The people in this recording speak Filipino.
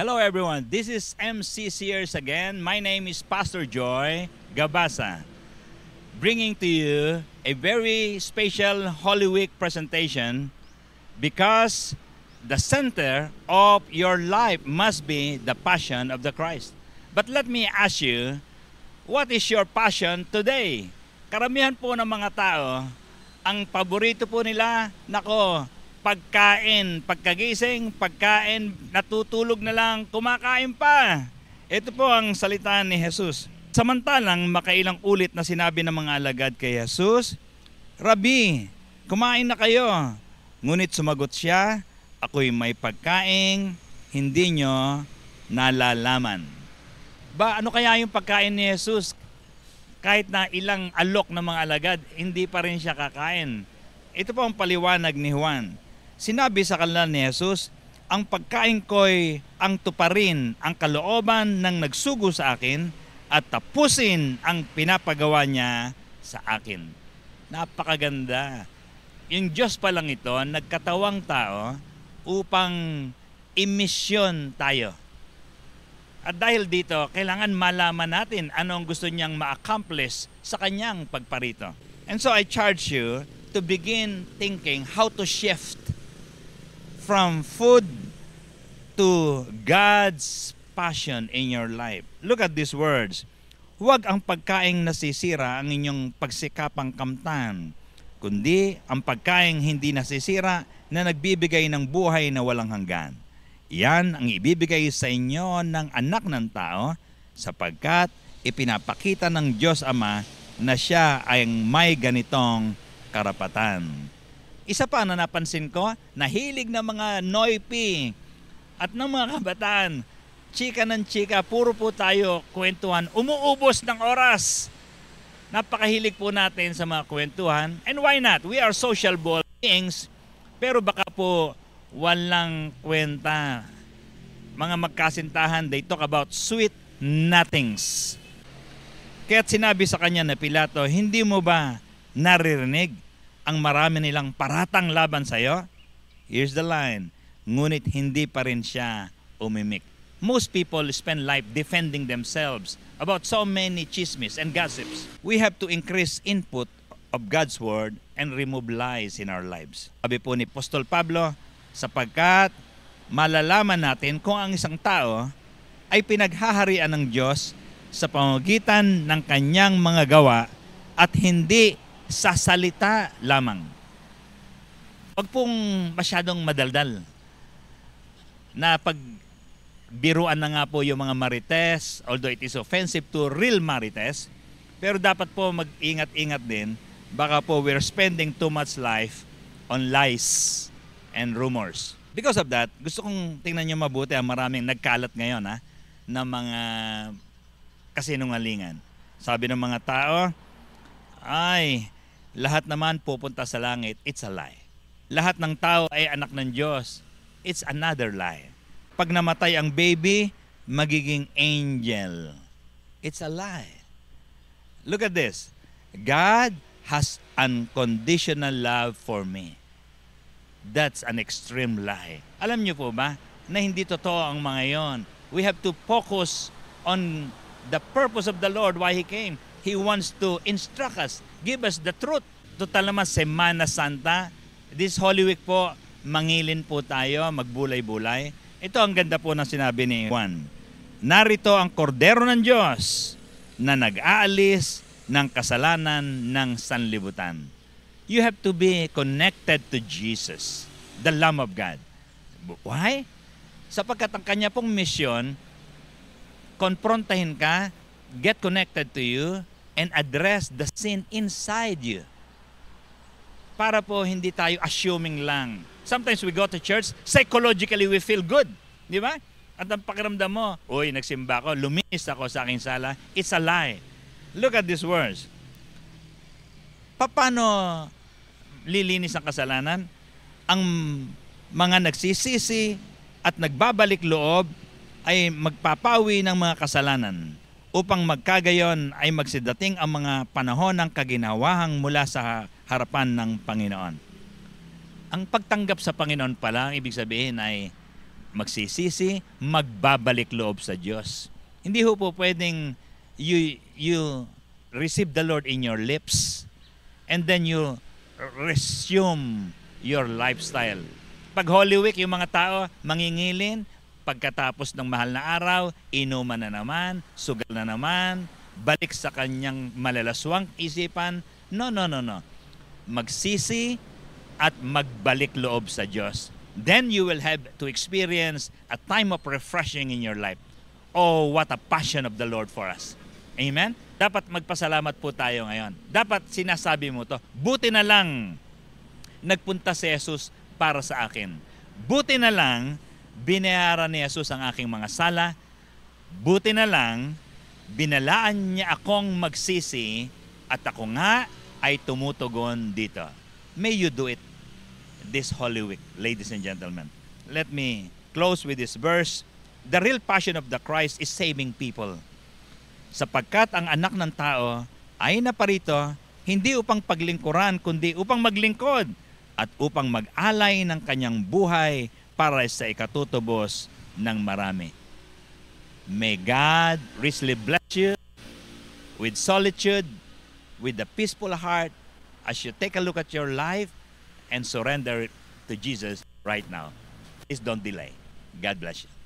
Hello everyone, this is MC Sears again. My name is Pastor Joy Gabasa, bringing to you a very special Holy Week presentation because the center of your life must be the passion of the Christ. But let me ask you, what is your passion today? Karamihan po ng mga tao, ang paborito po nila, pagkain, pagkagising, pagkain, natutulog na lang, kumakain pa. Ito po ang salita ni Jesus. Samantalang makailang ulit na sinabi ng mga alagad kay Jesus, Rabi, kumain na kayo. Ngunit sumagot siya, ako'y may pagkain, hindi nyo nalalaman. Ano kaya yung pagkain ni Jesus? Kahit na ilang alok ng mga alagad, hindi pa rin siya kakain. Ito po ang paliwanag ni Juan. Sinabi sa kanila ni Jesus, ang pagkain ko'y ang tuparin ang kalooban ng nagsugo sa akin at tapusin ang pinapagawa niya sa akin. Napakaganda. Yung Diyos pa lang ito, nagkatawang tao upang imisyon tayo. At dahil dito, kailangan malaman natin anong gusto niyang ma-accomplish sa kanyang pagparito. And so I charge you to begin thinking how to shift from food to God's passion in your life. Look at these words. Huwag ang pagkaing nasisira ang inyong pagsikapang kamtan, kundi ang pagkaing hindi nasisira na nagbibigay ng buhay na walang hanggan. Yan ang ibibigay sa inyo ng anak ng tao sapagkat ipinapakita ng Diyos Ama na siya ay may ganitong karapatan. Isa pa na napansin ko, nahilig na mga noipi at ng mga kabataan, chika ng chika, puro po tayo kwentuhan, umuubos ng oras. Napakahilig po natin sa mga kwentuhan. And why not? We are social beings, pero baka po walang kwenta. Mga magkasintahan, they talk about sweet nothings. Kaya't sinabi sa kanya na Pilato, hindi mo ba naririnig ang marami nilang paratang laban sa iyo? Here's the line, ngunit hindi pa rin siya umimik. Most people spend life defending themselves about so many chismis and gossips. We have to increase input of God's Word and remove lies in our lives. Sabi po ni Apostol Pablo, sapagkat malalaman natin kung ang isang tao ay pinaghaharian ng Diyos sa pamamagitan ng kanyang mga gawa at hindi sa salita lamang. Huwag pong masyadong madaldal na pagbiruan na nga po yung mga marites, although it is offensive to real marites, pero dapat po mag-ingat-ingat din, baka po we're spending too much life on lies and rumors. Because of that, gusto kong tingnan nyo mabuti ang maraming nagkalat ngayon na mga kasinungalingan. Sabi ng mga tao, ay, lahat naman pupunta sa langit, it's a lie. Lahat ng tao ay anak ng Diyos, it's another lie. Pag namatay ang baby, magiging angel. It's a lie. Look at this. God has unconditional love for me. That's an extreme lie. Alam niyo po ba na hindi totoo ang mga yon? We have to focus on the purpose of the Lord, why He came. He wants to instruct us, give us the truth. Total naman, Semana Santa, this Holy Week po, mangilin po tayo, magbulay-bulay. Ito ang ganda po ng sinabi ni Juan. Narito ang kordero ng Diyos na nag-aalis ng kasalanan ng sanlibutan. You have to be connected to Jesus, the Lamb of God. Why? Sapagkat ang kanya pong misyon, konfrontahin ka, get connected to you, and address the sin inside you. Para po hindi tayo assuming lang. Sometimes we go to church, psychologically we feel good. Di ba? At ang pakiramdam mo, uy, nagsimba ako, luminis ako sa aking sala. It's a lie. Look at these words. Paano lilinis ang kasalanan? Ang mga nagsisisi at nagbabalik loob ay magpapawi ng mga kasalanan. Upang magkagayon ay magsidating ang mga panahon ng kaginhawahang mula sa harapan ng Panginoon. Ang pagtanggap sa Panginoon pala, ibig sabihin ay magsisisi, magbabalik loob sa Diyos. Hindi ho po pwedeng you receive the Lord in your lips and then you resume your lifestyle. Pag Holy Week, yung mga tao mangingilin, pagkatapos ng mahal na araw, inuman na naman, sugal na naman, balik sa kanyang malalaswang isipan. No. Magsisi at magbalik loob sa Diyos. Then you will have to experience a time of refreshing in your life. Oh, what a passion of the Lord for us. Amen? Dapat magpasalamat po tayo ngayon. Dapat sinasabi mo to, buti na lang nagpunta si Jesus para sa akin. Buti na lang binayaran ni Jesus ang aking mga sala. Buti na lang binalaan niya akong magsisi at ako nga ay tumutugon dito. May you do it this Holy Week, ladies and gentlemen. Let me close with this verse. The real passion of the Christ is saving people. Sapagkat ang anak ng tao ay naparito hindi upang paglingkuran kundi upang maglingkod at upang mag-alay ng kanyang buhay para sa ikatutubos ng marami. May God richly bless you with solitude, with a peaceful heart as you take a look at your life and surrender it to Jesus right now. Please don't delay. God bless you.